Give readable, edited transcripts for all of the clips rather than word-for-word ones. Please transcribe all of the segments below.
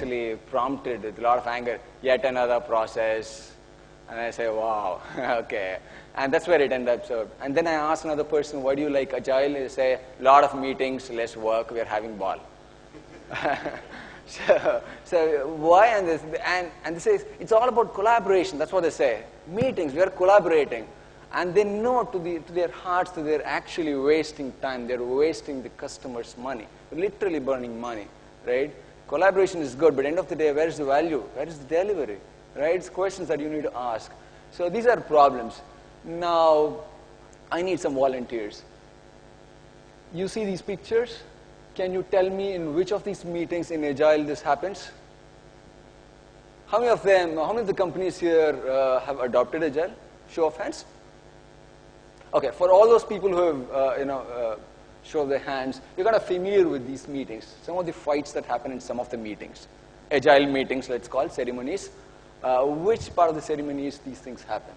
basically prompted with a lot of anger, yet another process. And I say, wow, okay. And that's where it ended up. So, and then I asked another person, why do you like Agile? They say, a lot of meetings, less work, we are having ball. so why? And they say, it's all about collaboration. That's what they say. Meetings, we are collaborating. And they know to their hearts that they're actually wasting time. They're wasting the customer's money. They're literally burning money, right? Collaboration is good, but at the end of the day, where is the value? Where is the delivery? Right? It's questions that you need to ask. So these are problems. Now, I need some volunteers. You see these pictures? Can you tell me in which of these meetings in Agile this happens? How many of the companies here have adopted Agile? Show of hands. Okay, for all those people who have, show their hands, you're kind of familiar with these meetings. Some of the fights that happen in some of the meetings. Agile meetings, let's call, ceremonies. Which part of the ceremonies these things happen?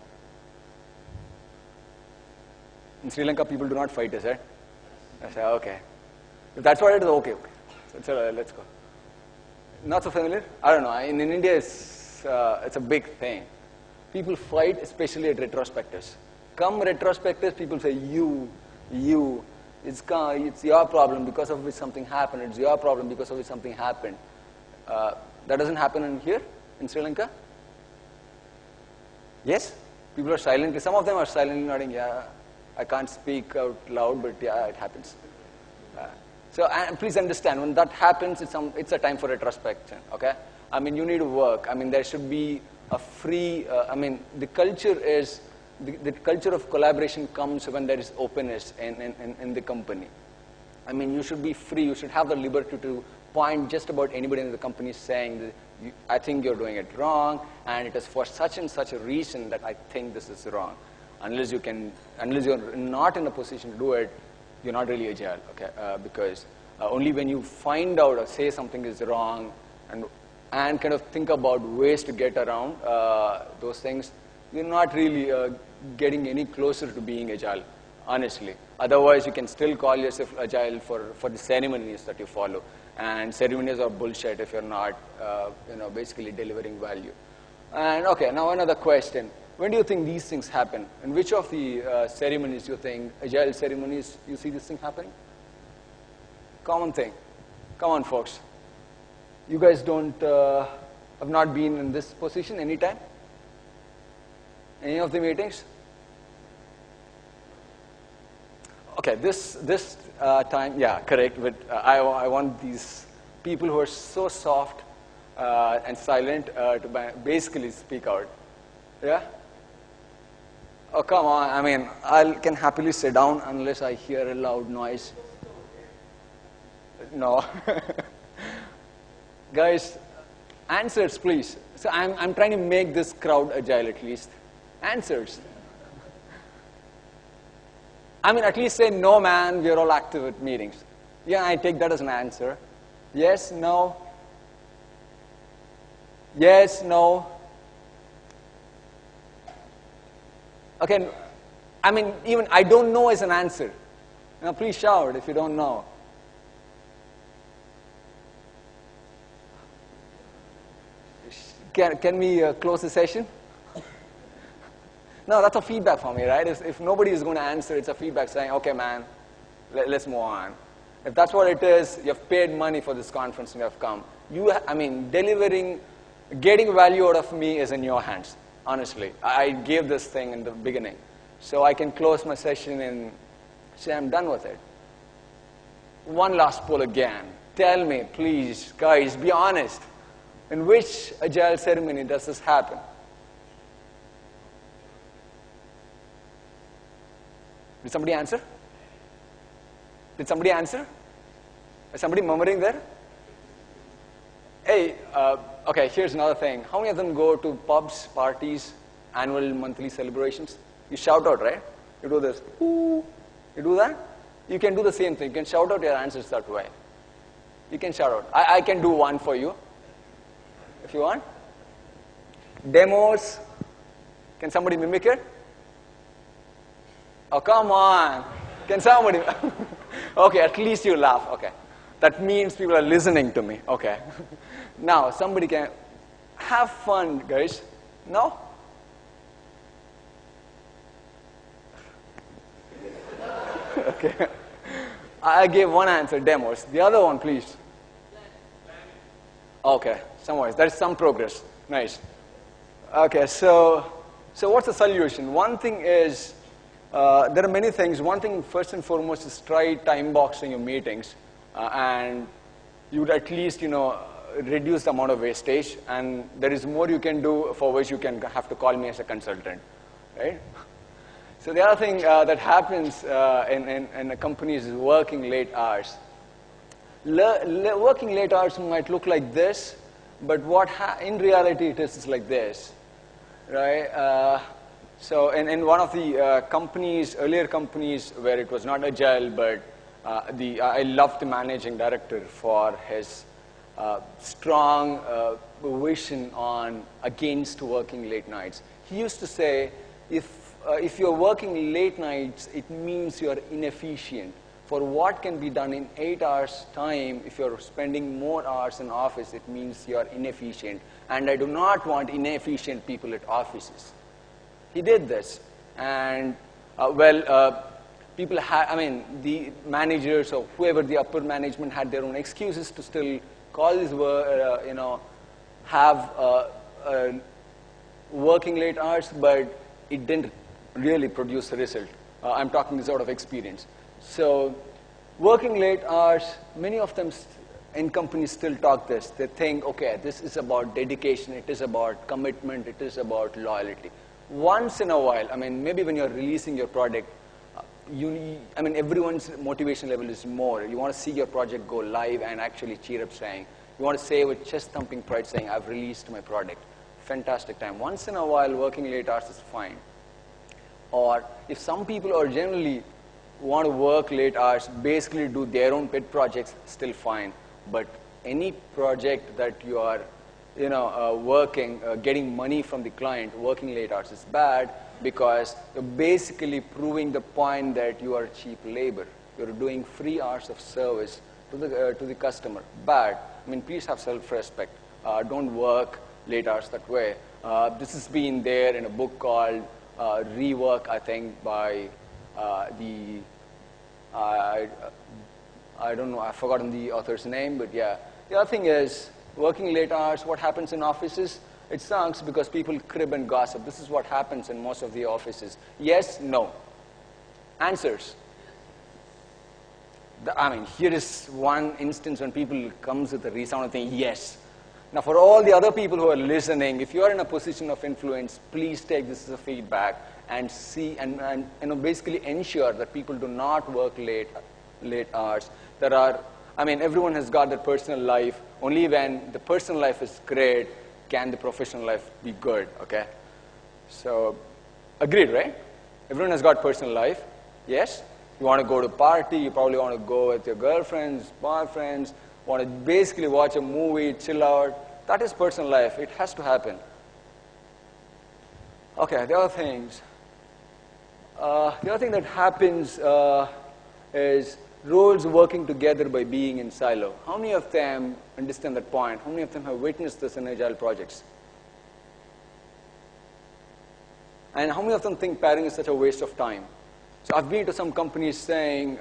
In Sri Lanka, people do not fight, is it? I say, okay. If that's what it is, okay. So let's go. Not so familiar? I don't know. In India, it's a big thing. People fight, especially at retrospectives. Come retrospectives, people say, you. It's your problem because of which something happened. It's your problem because of which something happened. That doesn't happen in here, in Sri Lanka? Yes? People are silently, some of them are silently nodding, yeah. I can't speak out loud, but yeah, it happens. So please understand, when that happens, it's a time for retrospection, okay? I mean, you need to work. I mean, there should be a free, the culture is, the culture of collaboration comes when there is openness in the company. I mean, you should be free. You should have the liberty to point just about anybody in the company saying, that I think you're doing it wrong, and it is for such and such a reason that I think this is wrong. Unless you're not in a position to do it, you're not really agile, okay? Because only when you find out or say something is wrong and kind of think about ways to get around those things, you're not really getting any closer to being agile, honestly. Otherwise, you can still call yourself agile for the ceremonies that you follow. And ceremonies are bullshit if you're not, basically delivering value. And okay, now another question. When do you think these things happen? In which of the ceremonies do you think, agile ceremonies, you see this thing happening? Common thing. Come on, folks. You guys have not been in this position anytime? Any of the meetings? Okay, this time, yeah, correct. But I want these people who are so soft and silent to basically speak out. Yeah? Oh, come on. I mean, I can happily sit down unless I hear a loud noise. No. Guys, answers, please. So I'm trying to make this crowd agile at least. Answers. I mean, at least say, no, man, we're all active at meetings. Yeah, I take that as an answer. Yes, no. Yes, no. Okay, I mean, even I don't know is an answer. Now, please shout if you don't know. Can we close the session? No, that's a feedback for me, right? If nobody is going to answer, it's a feedback saying, okay, man, let's move on. If that's what it is, you've paid money for this conference and you have come. Getting value out of me is in your hands, honestly. I gave this thing in the beginning. So I can close my session and say I'm done with it. One last poll again. Tell me, please, guys, be honest. In which agile ceremony does this happen? Did somebody answer? Did somebody answer? Is somebody murmuring there? Hey, okay, here's another thing. How many of them go to pubs, parties, annual, monthly celebrations? You shout out, right? You do this. Ooh. You do that? You can do the same thing. You can shout out your answers that way. You can shout out. I can do one for you, if you want. Demos. Can somebody mimic it? Oh, come on. Can somebody? Okay, at least you laugh. Okay. That means people are listening to me. Okay. Now, somebody can have fun, guys. No? Okay. I gave one answer, demos. The other one, please. Okay, somewhere. There is some progress. Nice. Okay, so what's the solution? One thing is, there are many things. One thing, first and foremost, is try time boxing your meetings, and you would at least, reduce the amount of wastage. And there is more you can do, for which you can have to call me as a consultant, right? So the other thing that happens in a company is working late hours. Working late hours might look like this, but in reality it is like this, right? So in one of the earlier companies where it was not agile, but I loved the managing director for his strong vision against working late nights. He used to say, if you're working late nights, it means you're inefficient. For what can be done in 8 hours' time, if you're spending more hours in office, it means you're inefficient. And I do not want inefficient people at offices. He did this. And, the managers or whoever, the upper management, had their own excuses to still call this have working late hours, but it didn't really produce a result. I'm talking this out of experience. So working late hours, many of them in companies still talk this. They think, okay, this is about dedication, it is about commitment, it is about loyalty. Once in a while, maybe when you're releasing your product, everyone's motivation level is more. You want to see your project go live and actually cheer up saying, you want to say with chest-thumping pride saying, I've released my product. Fantastic time. Once in a while, working late hours is fine. Or if some people are generally want to work late hours, basically do their own pet projects, still fine. But any project that you are, getting money from the client, working late hours is bad, because you're basically proving the point that you are cheap labor. You're doing free hours of service to the customer. Bad. Please have self-respect. Don't work late hours that way. This has been there in a book called Rework, I think, by I don't know, I've forgotten the author's name, but yeah. The other thing is, working late hours, what happens in offices? It sucks because people crib and gossip. This is what happens in most of the offices. Yes, no. Answers. Here is one instance when people comes with a resounding thing, yes. Now, for all the other people who are listening, if you are in a position of influence, please take this as a feedback and see and basically ensure that people do not work late hours. Everyone has got their personal life. Only when the personal life is great can the professional life be good, okay? So, agreed, right? Everyone has got personal life, yes? You want to go to a party, you probably want to go with your girlfriends, boyfriends, want to basically watch a movie, chill out. That is personal life. It has to happen. Okay, the other things. The other thing that happens is roles working together by being in silo. How many of them understand that point? How many of them have witnessed this in agile projects? And how many of them think pairing is such a waste of time? So I've been to some companies saying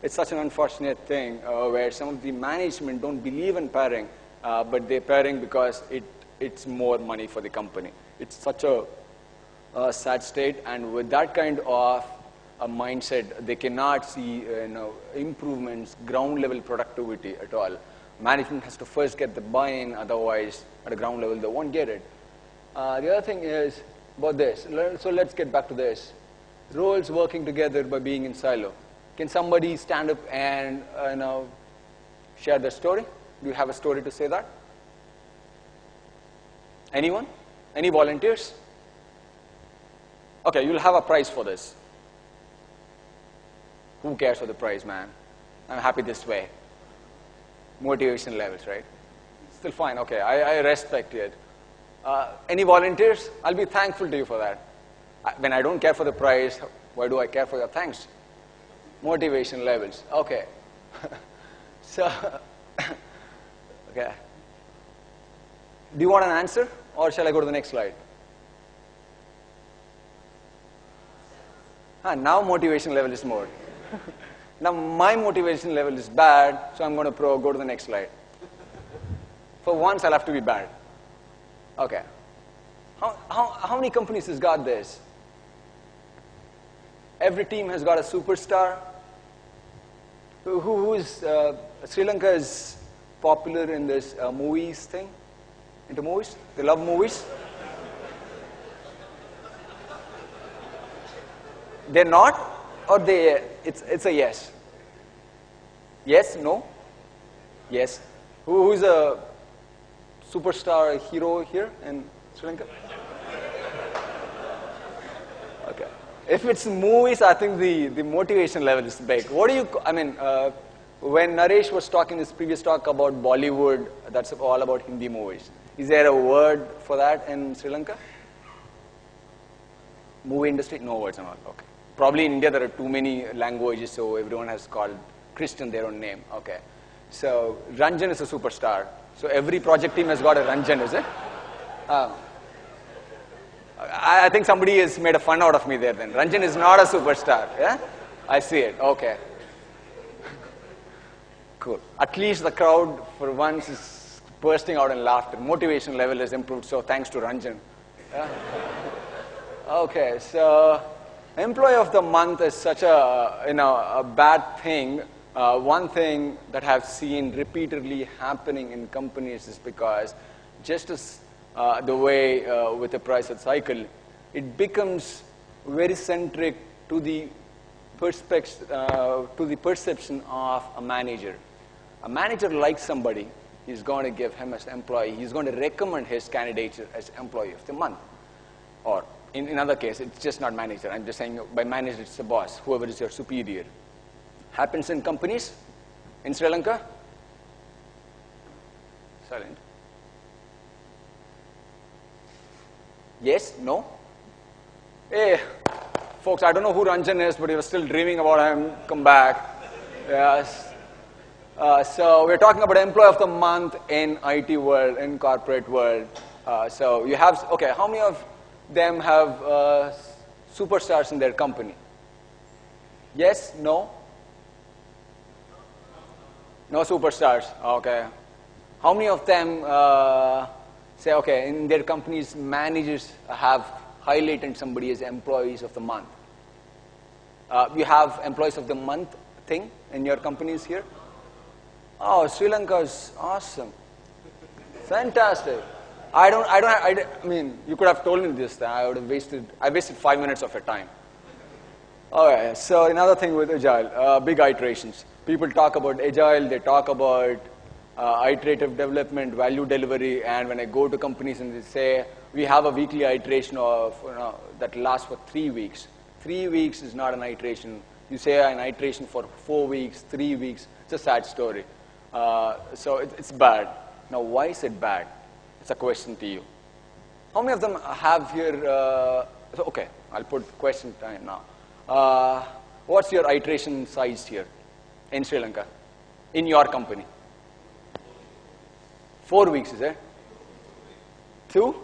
it's such an unfortunate thing where some of the management don't believe in pairing, but they're pairing because it's more money for the company. It's such a sad state, and with that kind of a mindset, they cannot see improvements, ground level productivity at all. Management has to first get the buy-in, otherwise at a ground level they won't get it. The other thing is about this. So let's get back to this. Roles working together by being in silo. Can somebody stand up and share their story? Do you have a story to say that? Anyone? Any volunteers? Okay, you'll have a prize for this. Who cares for the prize, man? I'm happy this way. Motivation levels, right? Still fine, okay, I respect it. Any volunteers? I'll be thankful to you for that. When I don't care for the prize, why do I care for your thanks? Motivation levels, okay. So, okay. Do you want an answer, or shall I go to the next slide? Now motivation level is more. Now my motivation level is bad, so I'm going to go to the next slide. For once, I'll have to be bad. Okay. How many companies has got this? Every team has got a superstar. Who is Sri Lanka is popular in this movies thing? Into movies? They love movies. They're not, or they? It's a yes. Yes, no, yes. Who's a superstar hero here in Sri Lanka? Okay. If it's movies, I think the motivation level is big. What do you? I mean, when Naresh was talking his previous talk about Bollywood, that's all about Hindi movies. Is there a word for that in Sri Lanka? Movie industry? No words and all. Okay. Probably in India there are too many languages, so everyone has called Christian their own name. Okay. So Ranjan is a superstar. So every project team has got a Ranjan, is it? I think somebody has made a fun out of me there then. Ranjan is not a superstar. Yeah? I see it. Okay. Cool. At least the crowd for once is bursting out in laughter. Motivation level has improved, so thanks to Ranjan. Yeah? Okay, so Employee of the Month is such a bad thing. One thing that I've seen repeatedly happening in companies is because just as the way with the price at cycle, it becomes very centric to the perception of a manager. A manager likes somebody, he's going to give him as employee, he's going to recommend his candidature as Employee of the Month. Or in another case, it's just not manager. I'm just saying by manager, it's the boss, whoever is your superior. Happens in companies in Sri Lanka? Silent. Yes? No? Hey, folks, I don't know who Ranjan is, but he was still dreaming about him. Come back. Yes. So we're talking about Employee of the Month in IT world, in corporate world. So you have, okay, how many of them have superstars in their company? Yes? No? No superstars. Okay. How many of them say, okay, in their companies, managers have highlighted somebody as Employees of the Month? You have Employees of the Month thing in your companies here? Oh, Sri Lanka is awesome. Fantastic. I mean, you could have told me this, I wasted 5 minutes of your time. Okay, so another thing with Agile, big iterations. People talk about Agile, they talk about iterative development, value delivery, and when I go to companies and they say, we have a weekly iteration of, that lasts for 3 weeks. 3 weeks is not an iteration. You say an iteration for 4 weeks, 3 weeks, it's a sad story. So it's bad. Now, why is it bad? It's a question to you. How many of them have here, okay, I'll put question time now. What's your iteration size here in Sri Lanka, in your company? 4 weeks, is it? 2?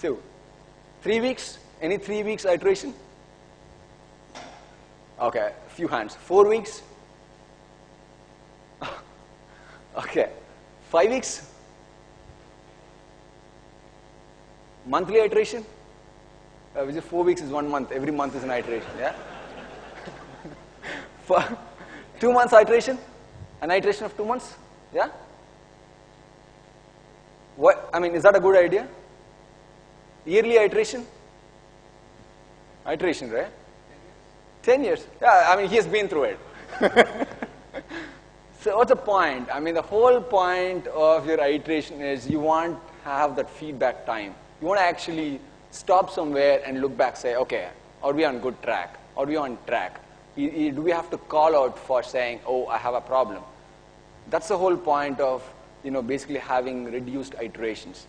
2. 3 weeks? Any 3 weeks iteration? Okay, few hands. 4 weeks? Okay. 5 weeks? Monthly iteration? Which is 4 weeks is 1 month. Every month is an iteration, yeah? 2 months iteration? An iteration of 2 months? Yeah? What? I mean, is that a good idea? Yearly iteration? Iteration, right? 10 years. Yeah, I mean, he has been through it. So what's the point? I mean, the whole point of your iteration is you want to have that feedback time. You want to actually stop somewhere and look back, say, okay, are we on good track? Are we on track? Do we have to call out for saying, oh, I have a problem? That's the whole point of, basically having reduced iterations.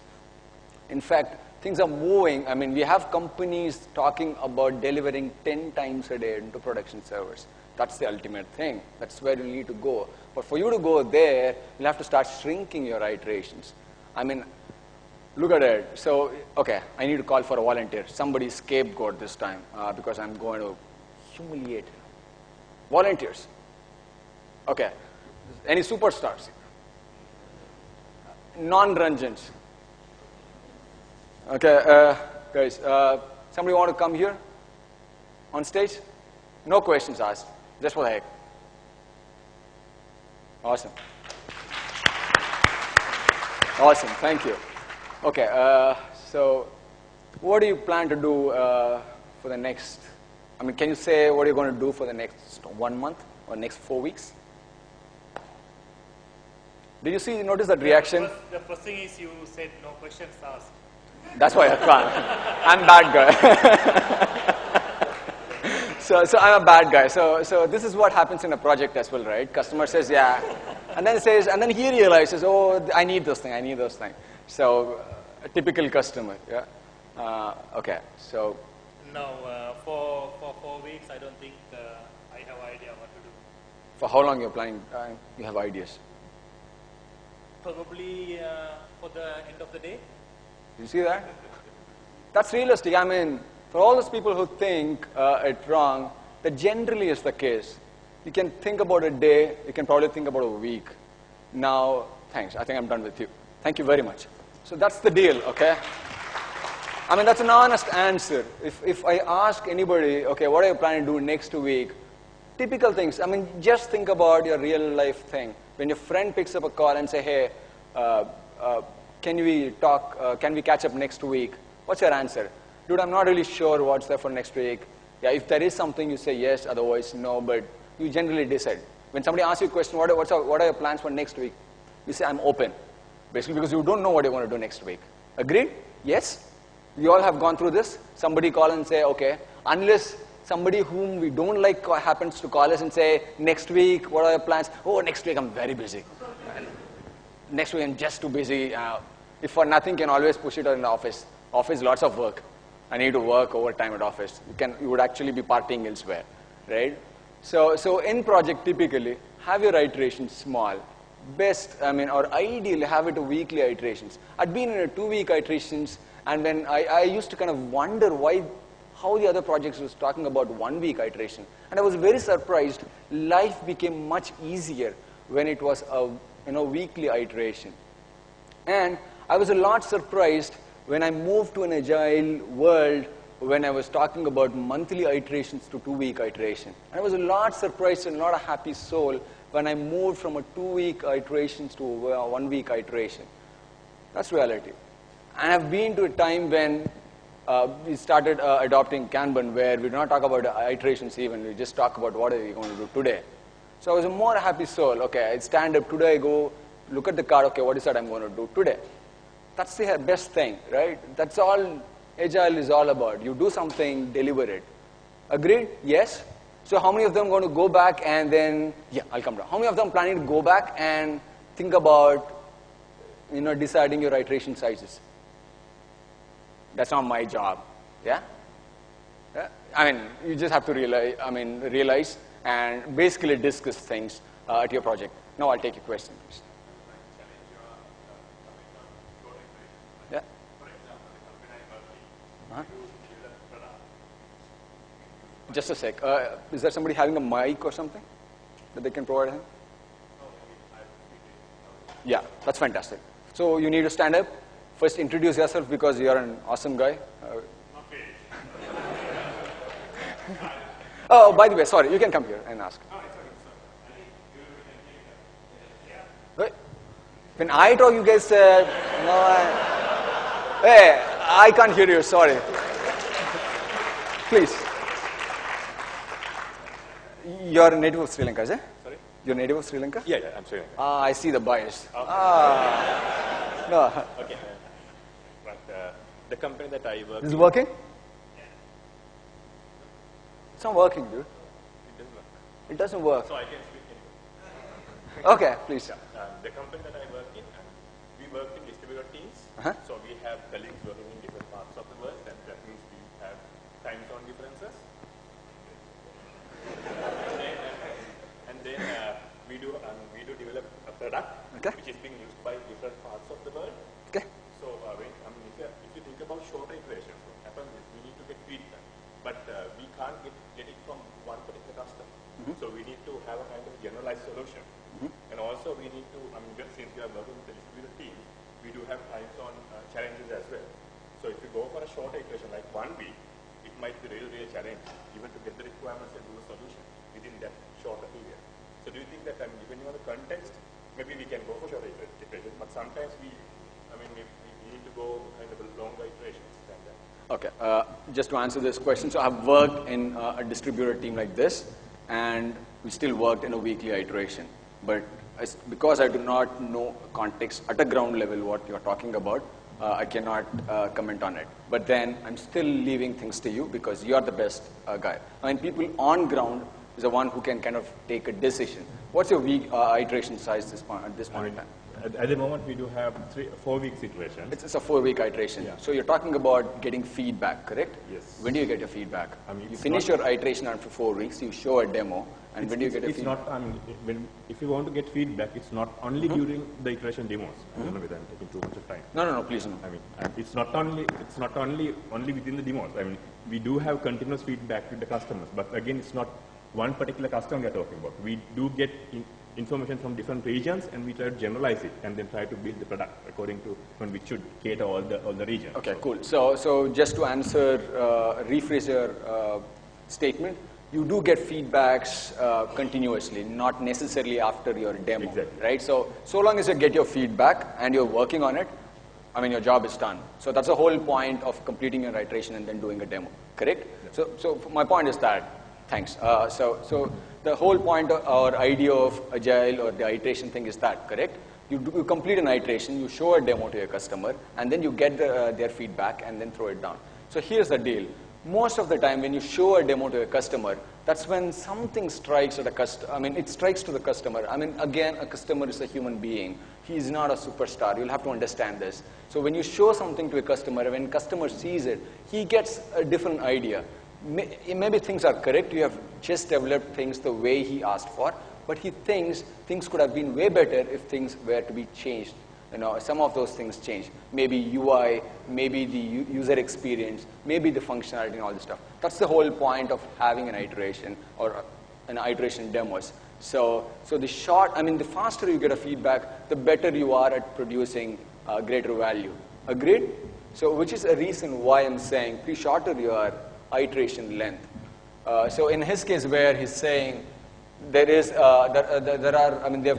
In fact, things are moving. I mean, we have companies talking about delivering 10 times a day into production servers. That's the ultimate thing. That's where you need to go. But for you to go there, you'll have to start shrinking your iterations. I mean, look at it. So, okay, I need to call for a volunteer. Somebody scapegoat this time because I'm going to humiliate him. Volunteers. Okay. Any superstars? Non-Ranjans. Okay, guys, somebody want to come here on stage? No questions asked, just for the heck. Awesome. Awesome, thank you. Okay, so what do you plan to do for the next, I mean, can you say what you're going to do for the next 1 month or next 4 weeks? Did you notice that reaction? The first thing is you said no questions asked. That's why I can't. I'm bad guy. So I'm a bad guy. So this is what happens in a project as well, right? Customer says, yeah. And then he realizes, oh, I need this thing, I need those things. So a typical customer, yeah? Okay, so. No, for 4 weeks, I don't think I have idea what to do. For how long you're planning, you have ideas? Probably for the end of the day. You see that? That's realistic. I mean, for all those people who think it's wrong, that generally is the case. You can think about a day, you can probably think about a week. Now, thanks. I think I'm done with you. Thank you very much. So that's the deal, okay? I mean, that's an honest answer. If I ask anybody, okay, what are you planning to do next week? Typical things. I mean, just think about your real life thing. When your friend picks up a call and say, hey, can we talk, can we catch up next week? What's your answer? Dude, I'm not really sure what's there for next week. Yeah, if there is something, you say yes, otherwise no, but you generally decide. When somebody asks you a question, what are your plans for next week? You say, I'm open. Basically because you don't know what you're going to do next week. Agreed? Yes? We all have gone through this. Somebody call and say, okay, unless somebody whom we don't like happens to call us and say, next week, what are your plans? Oh, next week I'm very busy. And next week I'm just too busy. If for nothing, can always push it in the office. Office, lots of work. I need to work overtime at office. You would actually be partying elsewhere, right? So in project, typically, have your iterations small. Best, I mean, or ideally, have it a weekly iterations. I'd been in a 2-week iterations, and then I used to kind of wonder how the other projects was talking about 1-week iteration. And I was very surprised. Life became much easier when it was a weekly iteration. And I was a lot surprised when I moved to an agile world when I was talking about monthly iterations to 2-week iteration. And I was a lot surprised and not a happy soul when I moved from a 2-week iterations to a 1-week iteration. That's reality. And I've been to a time when we started adopting Kanban, where we do not talk about iterations even, we just talk about what are we going to do today. So I was a more happy soul. Okay, I stand up today, I go look at the card, okay, what is that I'm going to do today? That's the best thing, right? That's all Agile is all about. You do something, deliver it. Agreed? Yes? So how many of them are going to go back and then, yeah, I'll come down. How many of them planning to go back and think about, deciding your iteration sizes? That's not my job, yeah? I mean, you just have to realize and basically discuss things at your project. Now I'll take your question, please. Yeah? Just a sec. Is there somebody having a mic or something that they can provide him? Yeah, that's fantastic. So you need to stand up. First, introduce yourself because you're an awesome guy. Oh, by the way, sorry, you can come here and ask. Wait. When I talk, you guys said, hey, I can't hear you, sorry. Please. You're a native of Sri Lanka, is it? Sorry? You're a native of Sri Lanka? Yeah, I'm Sri Lanka. I see the bias. Okay. No. Okay. But the company that I work Is it working? It's not working, dude. it doesn't work. It doesn't work. So I can speak anyway. Okay, please. The company that I work in, we work in distributed teams. Uh-huh. So we have colleagues working in different parts of the world, and that means we have time zone differences. And then which is being used by different parts of the world. Okay. So if you think about shorter iterations, what happens is we need to get feedback, but we can't get it from one particular customer. So we need to have a kind of generalized solution. And also we need to, since we are working with the distributed team, we do have hands-on challenges as well. So if you go for a shorter iteration like 1 week, it might be really challenging even to get the requirements and do a solution within that shorter period. So do you think that depending on the context, maybe we can go for shorter iterations, but sometimes we need to go kind of a longer iterations than that. Okay, just to answer this question, so I've worked in a distributed team like this, and we still worked in a weekly iteration. But because I do not know context at a ground level what you're talking about, I cannot comment on it. But then I'm still leaving things to you because you're the best guy. People on ground is the one who can kind of take a decision. What's your week iteration size at this point in time? At the moment, we do have 4 weeks iteration. It's a 4-week iteration. Yeah. So you're talking about getting feedback, correct? Yes. When do you get your feedback? You finish your iteration after 4 weeks, you show a demo, and when do you get your feedback? If you want to get feedback, it's not only during the iteration demos. I don't know whether I'm taking too much of time. No, please no. It's not only within the demos. We do have continuous feedback with the customers, but again, it's not one particular customer we are talking about. We do get information from different regions, and we try to generalize it, and then try to build the product according to when we should cater all the regions. Okay, cool. So just to answer, rephrase your statement, you do get feedbacks continuously, not necessarily after your demo, exactly. Right? So long as you get your feedback and you're working on it, your job is done. So that's the whole point of completing your iteration and then doing a demo, correct? Yeah. So my point is that. Thanks. So the whole point or idea of Agile or the iteration thing is that, correct? You complete an iteration, you show a demo to your customer, and then you get their feedback and then throw it down. So here's the deal. Most of the time when you show a demo to a customer, that's when something strikes at a customer. It strikes to the customer. Again, a customer is a human being. He is not a superstar. You'll have to understand this. So when you show something to a customer, when customer sees it, he gets a different idea. Maybe things are correct, you have just developed things the way he asked for, but he thinks things could have been way better if things were to be changed. Some of those things change. Maybe UI, maybe the user experience, maybe the functionality and all this stuff. That's the whole point of having an iteration or an iteration demos. So the faster you get a feedback, the better you are at producing greater value. Agreed? So which is a reason why I'm saying please shorter your iteration length. So in his case where he's saying they've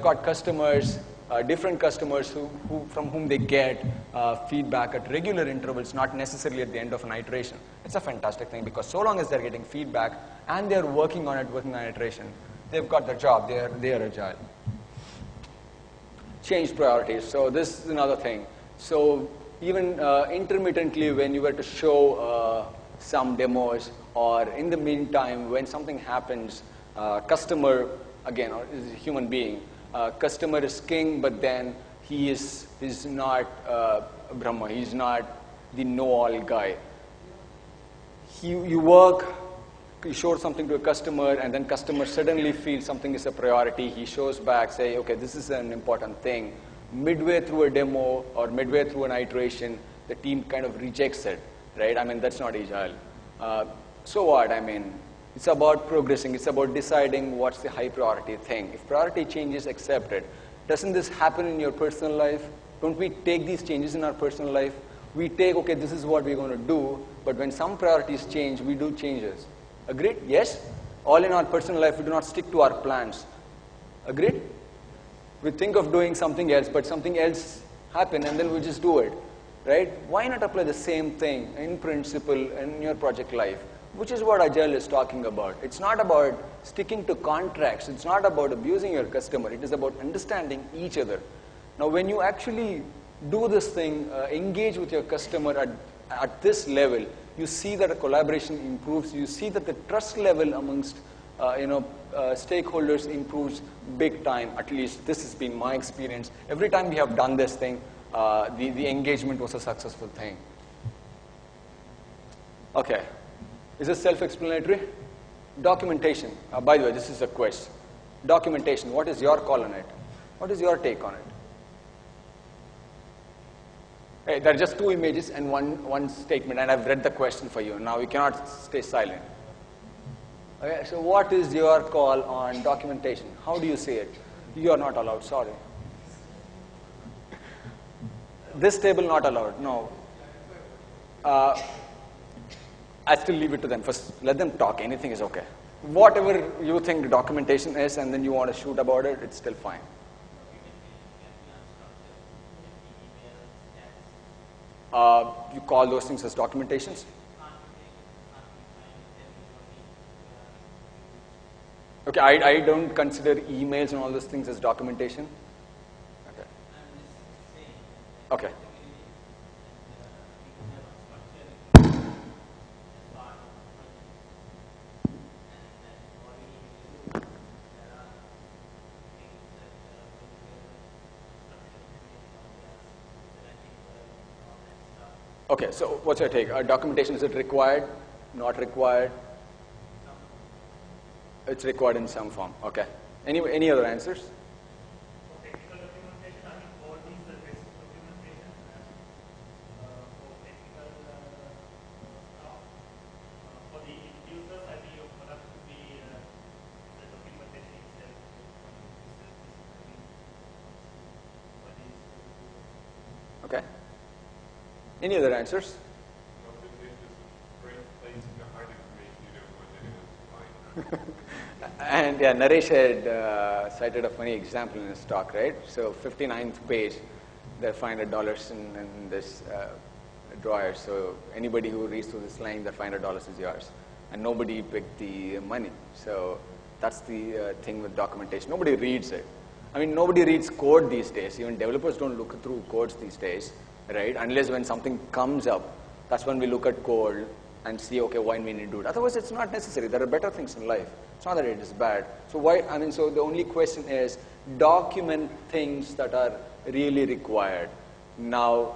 got customers, different customers from whom they get feedback at regular intervals, not necessarily at the end of an iteration. It's a fantastic thing because so long as they're getting feedback and they're working on it within an iteration, they've got their job, they are agile. Change priorities. So this is another thing. So even intermittently when you were to show some demos, or in the meantime, when something happens, customer, again, is a human being. Customer is king, but then he's not Brahma. He's not the know-all guy. You work, you show something to a customer, and then customer suddenly feels something is a priority. He shows back, say, okay, this is an important thing. Midway through a demo or midway through an iteration, the team kind of rejects it. Right? That's not agile. So what? It's about progressing. It's about deciding what's the high priority thing. If priority changes, accept it. Doesn't this happen in your personal life? Don't we take these changes in our personal life? We take, okay, this is what we're going to do, but when some priorities change, we do changes. Agreed? Yes? All in our personal life, we do not stick to our plans. Agreed? We think of doing something else, but something else happens, and then we just do it. Right? Why not apply the same thing in principle in your project life? Which is what Agile is talking about. It's not about sticking to contracts. It's not about abusing your customer. It is about understanding each other. Now, when you actually do this thing, engage with your customer at this level, you see that a collaboration improves. You see that the trust level amongst stakeholders improves big time. At least this has been my experience. Every time we have done this thing, the engagement was a successful thing. Okay. Is this self-explanatory? Documentation. By the way, this is a quiz. Documentation. What is your call on it? What is your take on it? Hey, there are just two images and one statement, and I've read the question for you. Now you cannot stay silent. Okay, so what is your call on documentation? How do you say it? You are not allowed, sorry. This table not allowed, no. I still leave it to them. First, let them talk. Anything is okay. Whatever you think documentation is and then you want to shoot about it, it's still fine. You call those things as documentations? Okay, I don't consider emails and all those things as documentation. Okay. Okay. Okay, so what's your take? Documentation, is it required, not required? It's required in some form. Okay. Any other answers? For technical documentation, I mean, all these are basic documentation. For technical stuff, for the users, I think your product to be the documentation itself. Okay. Any other answers? And yeah, Naresh had cited a funny example in his talk, right? So 59th page, they find $100 in this drawer. So anybody who reads through this line, that $500 is yours. And nobody picked the money. So that's the thing with documentation. Nobody reads it. I mean, nobody reads code these days. Even developers don't look through codes these days, right? Unless when something comes up, that's when we look at code and see, okay, why we need to do it. Otherwise, it's not necessary. There are better things in life. It's not that it is bad. So why, I mean, so the only question is, document things that are really required. Now,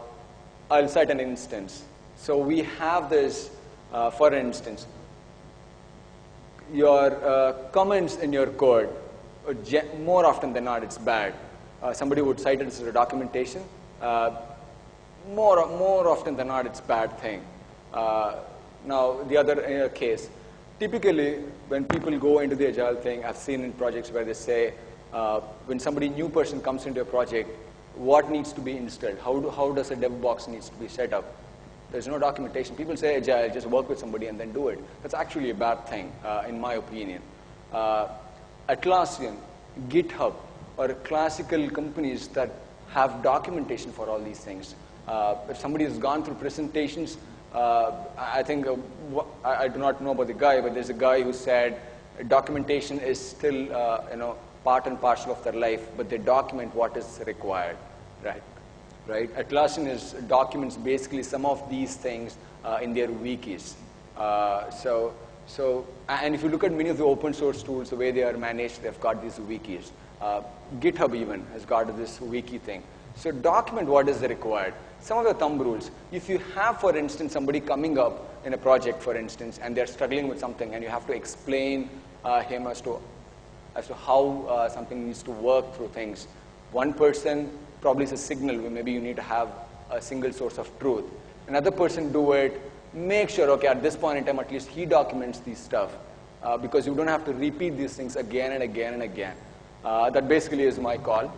I'll cite an instance. So we have this, for instance, your comments in your code, more often than not, it's bad. Somebody would cite it as a documentation. More often than not, it's a bad thing. Now, the other case, typically, when people go into the Agile thing, I've seen in projects where they say, when somebody new person comes into a project, what needs to be installed? How does a dev box needs to be set up? There's no documentation. People say Agile, just work with somebody and then do it. That's actually a bad thing, in my opinion. Atlassian, GitHub, or classical companies that have documentation for all these things. If somebody has gone through presentations, I think, I do not know about the guy, but there's a guy who said documentation is still, part and parcel of their life, but they document what is required, right? Atlassian documents basically some of these things in their wikis. And if you look at many of the open source tools, the way they are managed, they've got these wikis. GitHub even has got this wiki thing. So document what is required. Some of the thumb rules. If you have, for instance, somebody coming up in a project, for instance, and they're struggling with something, and you have to explain him as to how something needs to work through things. One person probably is a signal where maybe you need to have a single source of truth. Another person do it. Make sure, okay, at this point in time, at least he documents these stuff because you don't have to repeat these things again and again and again. That basically is my call.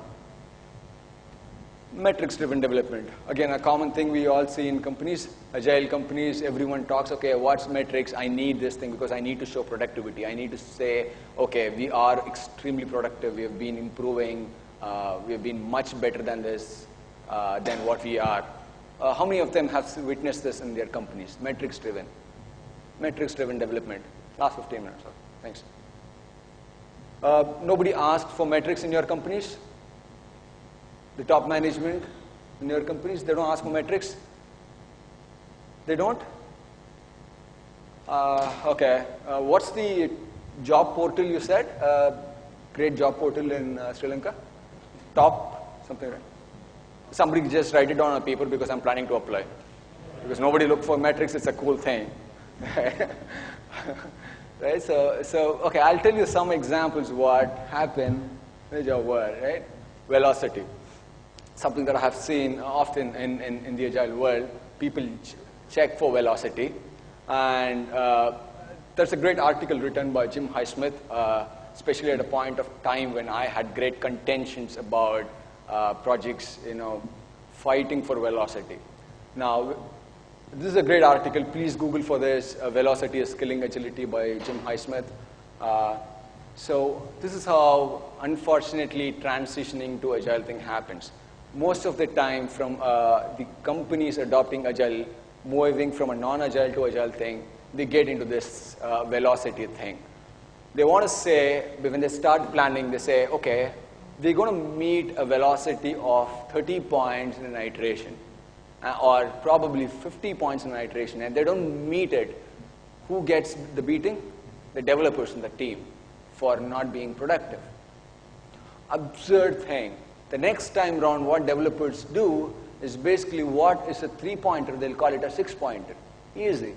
Metrics-driven development. Again, a common thing we all see in companies, Agile companies, everyone talks, okay, what's metrics? I need this thing because I need to show productivity. I need to say, okay, we are extremely productive. We have been improving. We have been much better than this, than what we are. How many of them have witnessed this in their companies? Metrics-driven. Metrics-driven development. Last 15 minutes. Thanks. Nobody asked for metrics in your companies? The top management in your companies, they don't ask for metrics? They don't? Okay. What's the job portal you said? Great job portal in Sri Lanka? Top? Something, right? Somebody just write it down on paper because I'm planning to apply. Because nobody look for metrics, it's a cool thing. Right? So, okay, I'll tell you some examples what happened in the job world, right? Velocity. something that I have seen often in the Agile world. People check for velocity. And there's a great article written by Jim Highsmith, especially at a point of time when I had great contentions about projects, fighting for velocity. Now, this is a great article. Please Google for this. Velocity is Killing Agility by Jim Highsmith. So this is how, unfortunately, transitioning to Agile thing happens. Most of the time, from the companies adopting Agile, moving from a non-Agile to Agile thing, they get into this velocity thing. They want to say, when they start planning, they say, okay, they're going to meet a velocity of 30 points in an iteration, or probably 50 points in an iteration, and they don't meet it. Who gets the beating? The developers in the team for not being productive. Absurd thing. The next time around, what developers do is basically what is a 3-pointer, they'll call it a 6-pointer. Easy.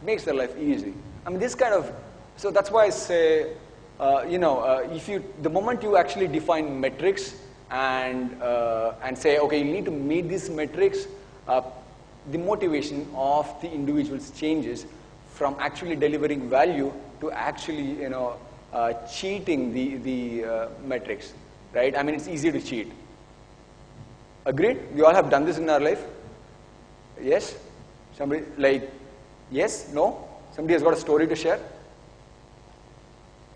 Makes their life easy. I mean, this kind of, so that's why I say, the moment you actually define metrics and say, okay, you need to meet these metrics, the motivation of the individuals changes from actually delivering value to actually, cheating the metrics, right? I mean, it's easy to cheat. Agreed? We all have done this in our life? Yes? Somebody, yes? No? Somebody has got a story to share?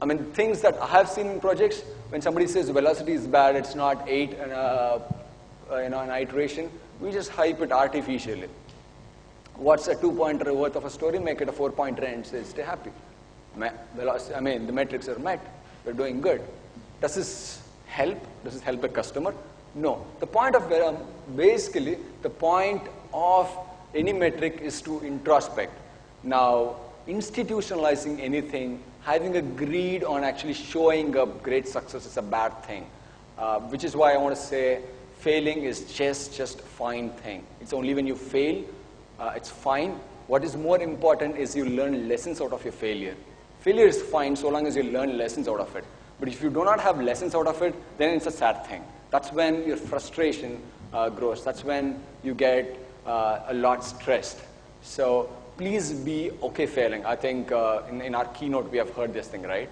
I mean, things that I have seen in projects, when somebody says velocity is bad, it's not 8 and an iteration, we just hype it artificially. What's a 2-pointer worth of a story? Make it a 4-pointer and say, stay happy. Velocity, I mean, the metrics are met. We're doing good. Does this help? Does this help a customer? No. The point of, basically, the point of any metric is to introspect. Now, institutionalizing anything, having agreed on actually showing up great success is a bad thing. Which is why I want to say failing is just a fine thing. It's only when you fail, it's fine. What is more important is you learn lessons out of your failure. Failure is fine so long as you learn lessons out of it. But if you do not have lessons out of it, then it's a sad thing. That's when your frustration grows. That's when you get a lot stressed. So please be okay failing. I think in our keynote we have heard this thing, right?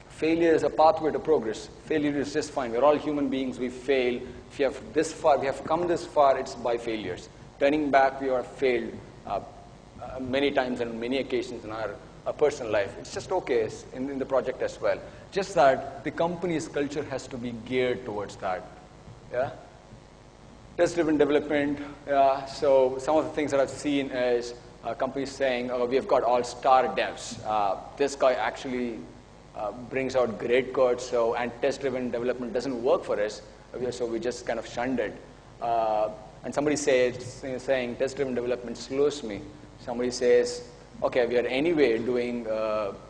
Failure is a pathway to progress. Failure is just fine. We're all human beings. We fail. If you have this far, we have come this far, it's by failures. Turning back, we have failed many times and on many occasions in our personal life. It's just okay in the project as well. Just that the company's culture has to be geared towards that. Yeah? Test-driven development. So some of the things that I've seen is companies saying, oh, we've got all-star devs. This guy actually brings out great code, and test-driven development doesn't work for us, so we just kind of shunned it. And somebody saying test-driven development slows me. Somebody says, okay, we are anyway doing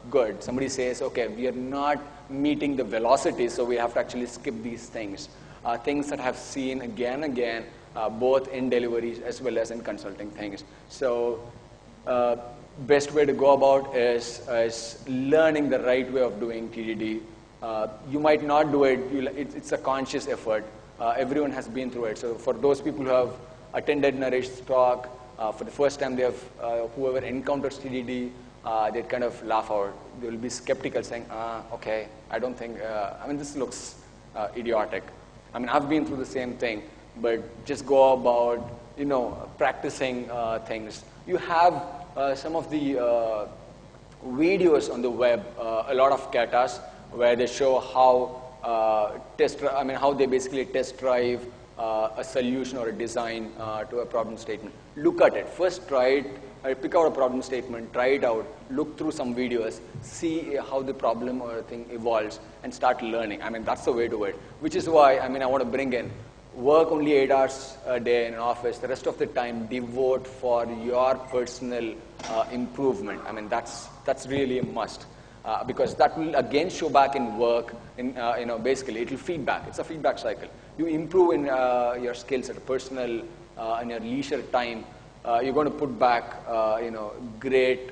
good. Somebody says, okay, we are not meeting the velocity, so we have to actually skip these things. Things that I have seen again and again, both in deliveries as well as in consulting things. So best way to go about is learning the right way of doing TDD. You might not do it. It's a conscious effort. Everyone has been through it. So for those people who have attended Naresh's talk, for the first time, they have whoever encounters TDD, they'd kind of laugh out. They will be skeptical, saying, okay, I don't think, this looks idiotic. I mean, I've been through the same thing, but just go about, practicing things. You have some of the videos on the web, a lot of katas, where they show how how they basically test drive a solution or a design to a problem statement. Look at it. First try it, pick out a problem statement, try it out, look through some videos, see how the problem or thing evolves, and start learning. I mean, that's the way to it. Which is why, I want to bring in, work only 8 hours a day in an office. The rest of the time, devote for your personal improvement. I mean, that's really a must. Because that will again show back in work, basically it will feedback. It's a feedback cycle. You improve in your skills at a personal, in your leisure time, you're going to put back, great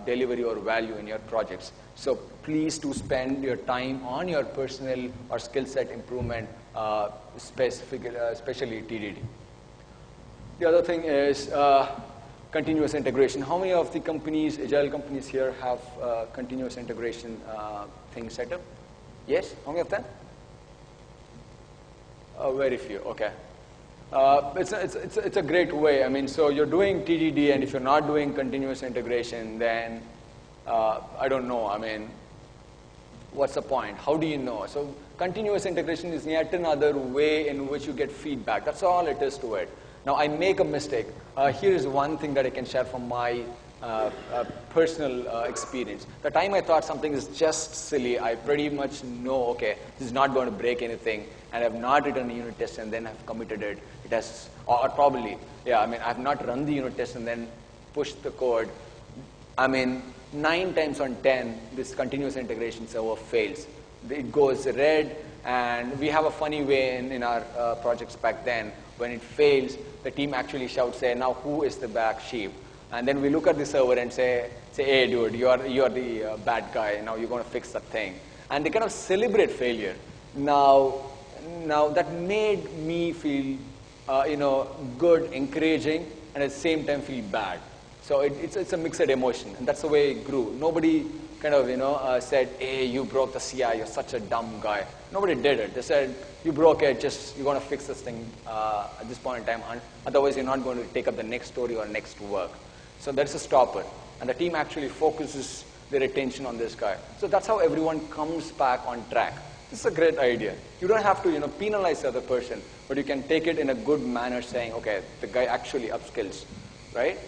delivery or value in your projects. So please do spend your time on your personal or skill set improvement especially TDD. The other thing is continuous integration. How many of the companies, agile companies here, have continuous integration thing set up? Yes? How many of them? Very few. Okay. It's a great way. I mean, so you're doing TDD, and if you're not doing continuous integration, then I don't know. I mean, what's the point? How do you know? So continuous integration is yet another way in which you get feedback. That's all it is to it. Now, I make a mistake. Here is one thing that I can share from my personal experience. The time I thought something is just silly, I pretty much know, okay, this is not going to break anything, and I've not written a unit test and then I've committed it. It has, or probably, yeah, I mean, I've not run the unit test and then pushed the code. I mean, 9 times on 10, this continuous integration server fails. It goes red, and we have a funny way in our projects back then. When it fails, the team actually shouts, say, now who is the black sheep? And then we look at the server and say, hey, dude, you're the bad guy. Now you're going to fix that thing. And they kind of celebrate failure. Now that made me feel, good, encouraging, and at the same time feel bad. So it's a mixed emotion, and that's the way it grew. Nobody kind of, said, hey, you broke the CI, you're such a dumb guy. Nobody did it. They said, you broke it, you're going to fix this thing at this point in time, otherwise you're not going to take up the next story or next work. So that's a stopper. And the team actually focuses their attention on this guy. So that's how everyone comes back on track. This is a great idea. You don't have to, penalize the other person, but you can take it in a good manner saying, okay, the guy actually upskills, right?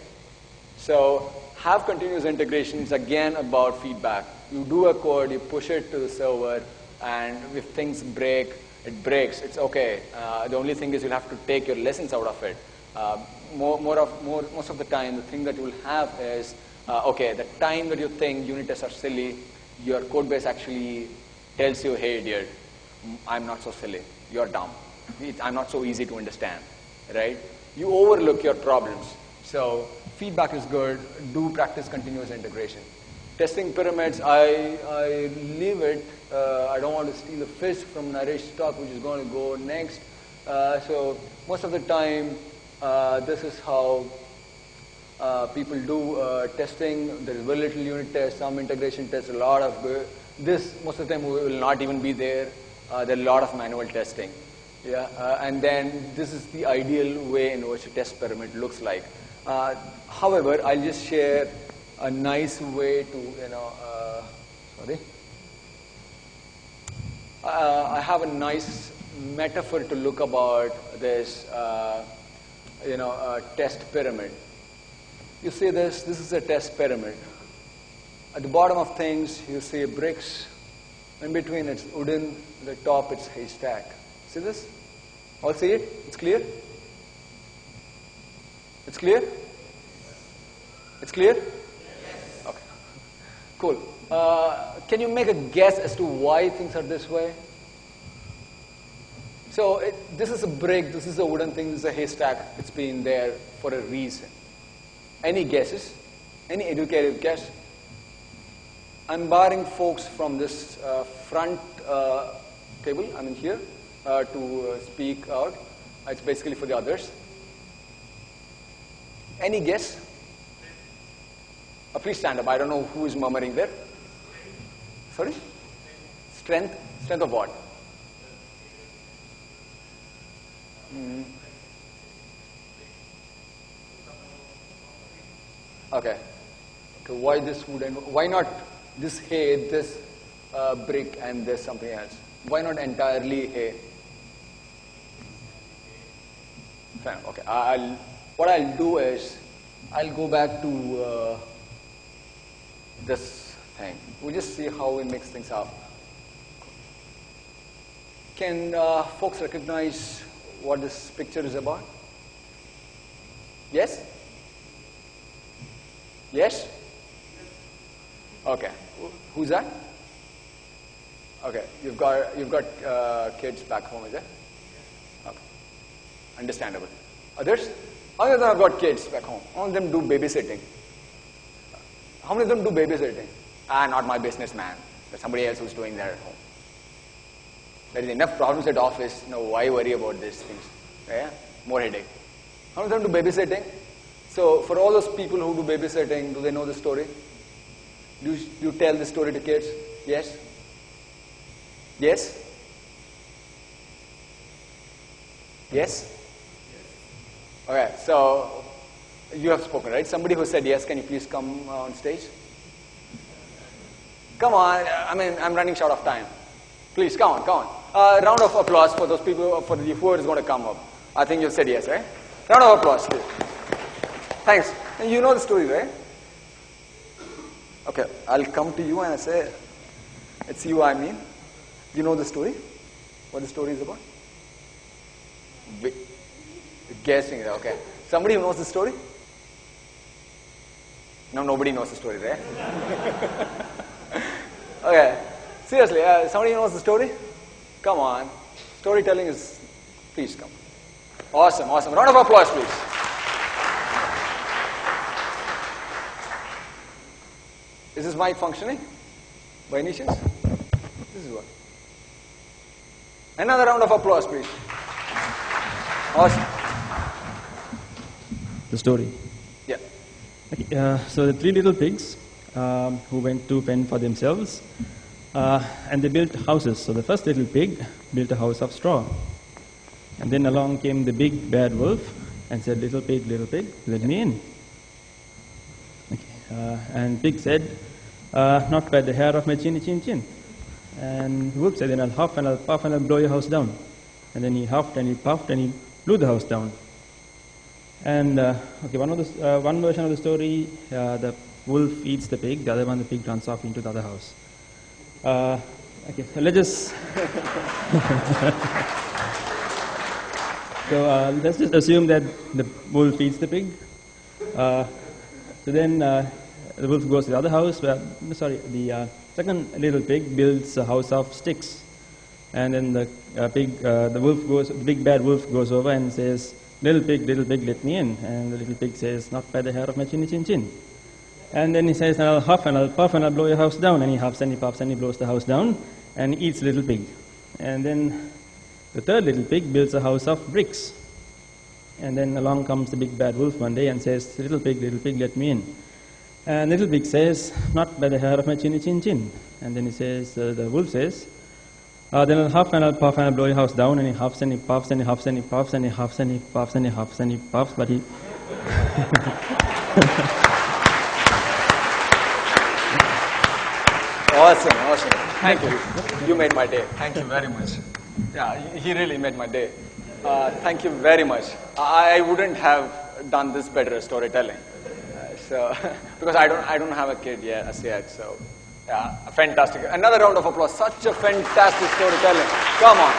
So have continuous integration is again about feedback. You do a code, you push it to the server, and if things break, it breaks. It's okay. The only thing is you'll have to take your lessons out of it. Most of the time, the thing that you will have is, okay, the time that you think unit tests are silly, your code base actually tells you, hey, dude, I'm not so silly. You're dumb. I'm not so easy to understand, right? You overlook your problems. So feedback is good. Do practice continuous integration. Testing pyramids, I leave it. I don't want to steal the fish from Naresh's talk, which is going to go next. So most of the time, this is how people do testing. There is very little unit test, some integration tests, a lot of this. Most of the time, we will not even be there. There are a lot of manual testing. Yeah, and then this is the ideal way in which a test pyramid looks like. However, I'll just share a nice way to, I have a nice metaphor to look about this, test pyramid. You see this is a test pyramid. At the bottom of things, you see bricks. In between, it's wooden. At the top, it's haystack. See this? All see it? It's clear? It's clear? It's clear? Yes. Okay. Cool. Can you make a guess as to why things are this way? So this is a brick, this is a wooden thing, this is a haystack. It's been there for a reason. Any guesses? Any educated guess? I'm barring folks from this front table, I mean here, to speak out. It's basically for the others. Any guess? Please stand up. I don't know who is murmuring there. Sorry? Strength? Strength of what? Okay. Why this wooden? Why not this hay, this brick, and this something else? Why not entirely hay? Fine. Okay. What I'll do is I'll go back to this thing. We'll just see how we mix things up. Can folks recognize what this picture is about? Yes? Yes? Okay. Who's that? Okay. You've got kids back home, is it? Okay. Understandable. Others? How many of them have got kids back home? How many of them do babysitting? How many of them do babysitting? Not my business, man. There's somebody else who's doing that at home. There is enough problems at office. Why worry about these things? Yeah? More headache. How many of them do babysitting? So for all those people who do babysitting, do they know the story? Do you tell the story to kids? Yes? Yes? Yes? Okay, so you have spoken, right? Somebody who said yes, can you please come on stage? Come on, I'm running short of time. Please, come on. Round of applause for those people, for whoever is going to come up. I think you said yes, right? Round of applause, please. Thanks. And you know the story, right? Okay, I'll come to you and I say, it's you I mean. You know the story? What the story is about? Guessing, okay. Somebody who knows the story? No, nobody knows the story, right? Okay, seriously, somebody who knows the story? Come on. Storytelling is, please come. Awesome. Round of applause, please. Is this mic functioning? By any chance? This is what. Another round of applause, please. Awesome. The story. Yeah. Okay, so the three little pigs who went to fend for themselves, and they built houses. So the first little pig built a house of straw. And then along came the big bad wolf and said, little pig, let me in. Okay. And pig said, not by the hair of my chinny chin chin. And wolf said, then I'll huff and I'll puff and I'll blow your house down. And then he huffed and he puffed and he blew the house down. And okay, one version of the story, the wolf eats the pig, the other one, the pig runs off into the other house. Okay, so let's just assume that the wolf eats the pig. So then the wolf goes to the other house. The second little pig builds a house of sticks, and then the big bad wolf goes over and says, little pig, let me in. And the little pig says, not by the hair of my chinny chin chin. And then he says, I'll huff and I'll puff and I'll blow your house down. And he huffs and he puffs and he blows the house down and he eats the little pig. And then the third little pig builds a house of bricks. And then along comes the big bad wolf one day and says, little pig, let me in. And little pig says, not by the hair of my chinny chin chin. And then he says, the wolf says, then I'll huff and I'll puff and I'll blow your house down. And he huffs and he puffs and he huffs and he puffs and he huffs and he puffs and he huffs and he puffs, but he... Awesome. Thank you. You made my day. Thank you very much. Yeah, he really made my day. Thank you very much. I wouldn't have done this better storytelling. Because I don't have a kid yet, as yet. So, yeah, fantastic. Another round of applause. Such a fantastic storytelling. Come on.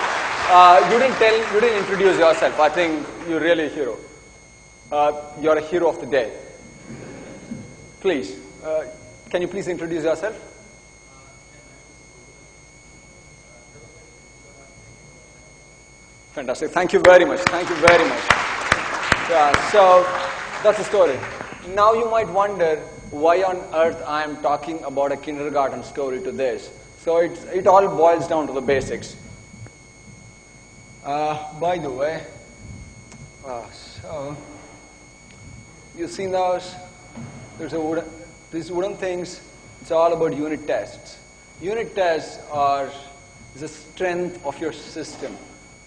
You didn't introduce yourself. I think you're really a hero. You're a hero of the day. Please, can you please introduce yourself? Fantastic. Thank you very much. Yeah, so that's the story. Now you might wonder why on earth I am talking about a kindergarten story to this. So it all boils down to the basics. By the way, so you've seen those? These wooden things. It's all about unit tests. Unit tests is the strength of your system.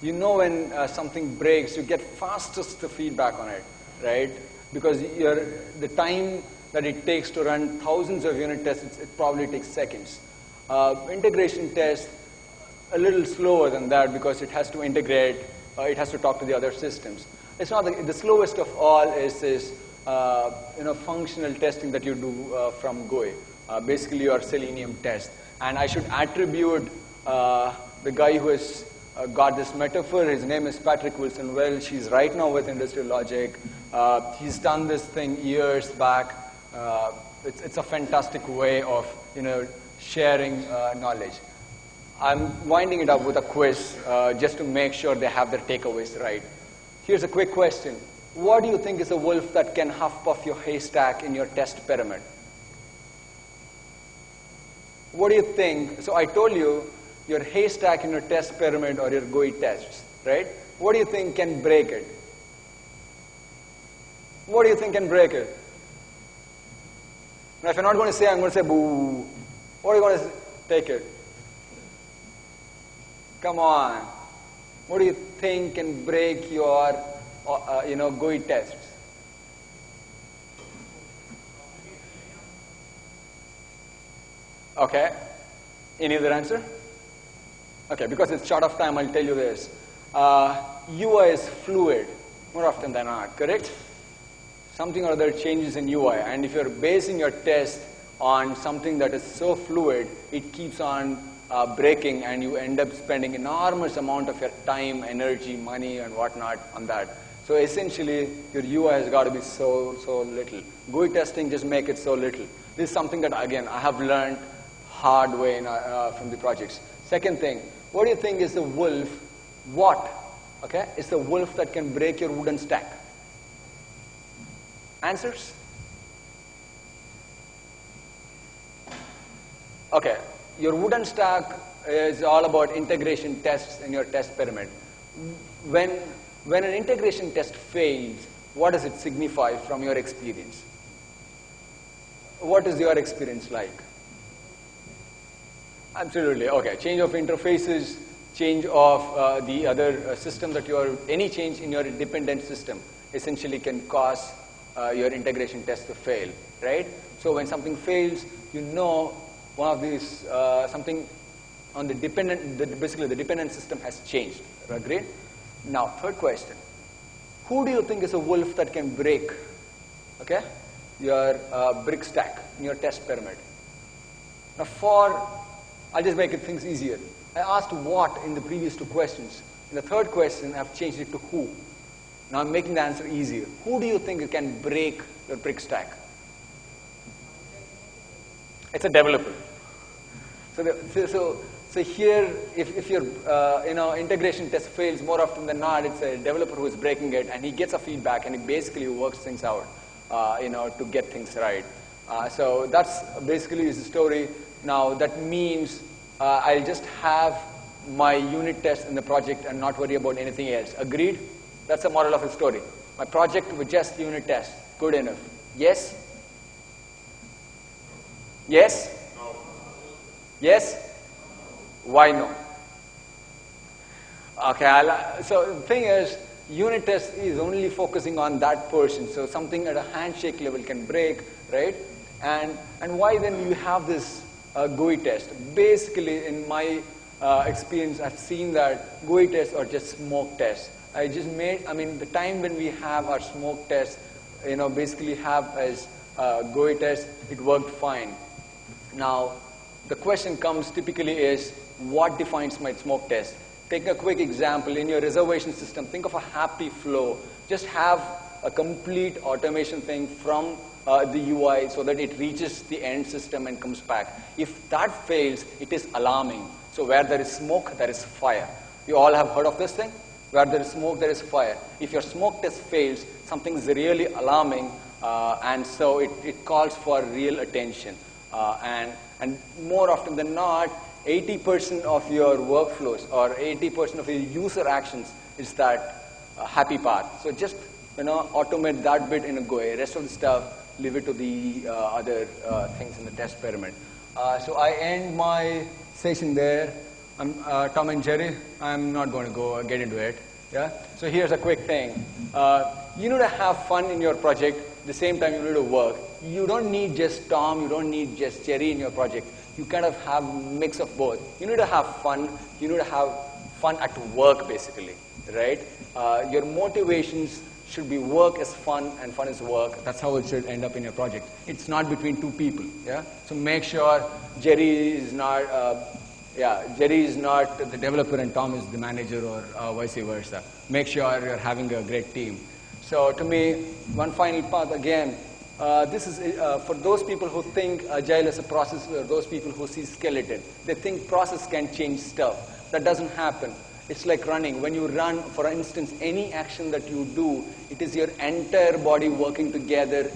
You know when something breaks, you get fastest feedback on it, right? Because the time that it takes to run thousands of unit tests, it probably takes seconds. Integration test, a little slower than that because it has to integrate, it has to talk to the other systems. It's not the slowest of all is this functional testing that you do from GUI, basically your Selenium test. And I should attribute the guy who has got this metaphor. His name is Patrick Wilson Welch. He's right now with Industrial Logic. He's done this thing years back. It's a fantastic way of sharing knowledge. I'm winding it up with a quiz just to make sure they have their takeaways right. Here's a quick question. What do you think is a wolf that can huff puff your haystack in your test pyramid? What do you think? So I told you your haystack in your test pyramid or your GUI tests, right? What do you think can break it? What do you think can break it? Now, if you're not going to say, I'm going to say boo. What are you going to take it? Come on. What do you think can break your, GUI tests? Okay. Any other answer? Okay, because it's short of time, I'll tell you this. UI is fluid, more often than not, correct? Something or other changes in UI, and if you're basing your test on something that is so fluid, it keeps on breaking, and you end up spending enormous amount of your time, energy, money, and whatnot on that. So essentially, your UI has got to be so little. GUI testing just make it so little. This is something that, again, I have learned hard way from the projects. Second thing, what do you think is the wolf? What? Okay, is the wolf that can break your wooden stack? Answers? Okay, your wooden stack is all about integration tests in your test pyramid. When an integration test fails, what does it signify from your experience? What is your experience like? Absolutely, okay. Change of interfaces, change of the other system that any change in your dependent system essentially can cause your integration test to fail, right? So when something fails, you know one of these, something on the basically the dependent system has changed, agreed? Now, third question. Who do you think is a wolf that can break, okay, your brick stack in your test pyramid? Now I'll just make things easier. I asked what in the previous two questions. In the third question, I've changed it to who. Now I'm making the answer easier. Who do you think can break your brick stack? It's a developer. So here, if your integration test fails, more often than not, it's a developer who is breaking it, and he gets a feedback, and he basically works things out, to get things right. So that's basically is the story. Now that means I'll just have my unit test in the project and not worry about anything else. Agreed? That's the moral of the story. My project with just unit test, good enough. Yes? Yes? No. Yes? Why no? Okay, so the thing is, unit test is only focusing on that portion. So something at a handshake level can break, right? And why then you have this GUI test? Basically, in my experience, I've seen that GUI tests are just smoke tests. The time when we have our smoke test, basically have as GUI test, it worked fine. Now, the question comes typically is, what defines my smoke test? Take a quick example. In your reservation system, think of a happy flow. Just have a complete automation thing from the UI so that it reaches the end system and comes back. If that fails, it is alarming. So where there is smoke, there is fire. You all have heard of this thing? Where there is smoke, there is fire. If your smoke test fails, something is really alarming, and so it calls for real attention. And more often than not, 80% of your workflows or 80% of your user actions is that happy path. So just automate that bit in a GUI. Rest of the stuff, leave it to the other things in the test pyramid. So I end my session there. I'm Tom and Jerry. I'm not going to get into it. Yeah. So here's a quick thing. You need to have fun in your project. At the same time, you need to work. You don't need just Tom. You don't need just Jerry in your project. You kind of have a mix of both. You need to have fun. You need to have fun at work, basically, right? Your motivations should be work is fun and fun is work. That's how it should end up in your project. It's not between two people. Yeah. So make sure Jerry is not the developer and Tom is the manager, or vice versa. Make sure you're having a great team. So to me, one final part again. This is for those people who think Agile is a process, or those people who see skeleton. They think process can change stuff. That doesn't happen. It's like running. When you run, for instance, any action that you do, it is your entire body working together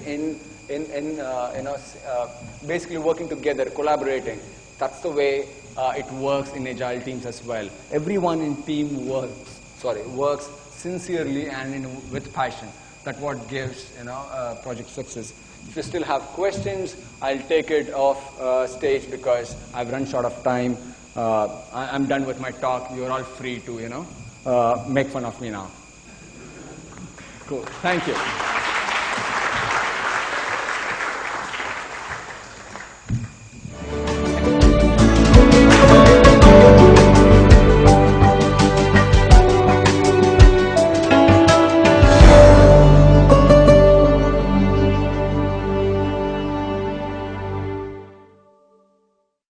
basically working together, collaborating. That's the way it works in agile teams as well. Everyone in team works sincerely and with passion. That's what gives project success. If you still have questions, I'll take it off stage because I've run short of time. I'm done with my talk. You're all free to make fun of me now. Cool. Thank you.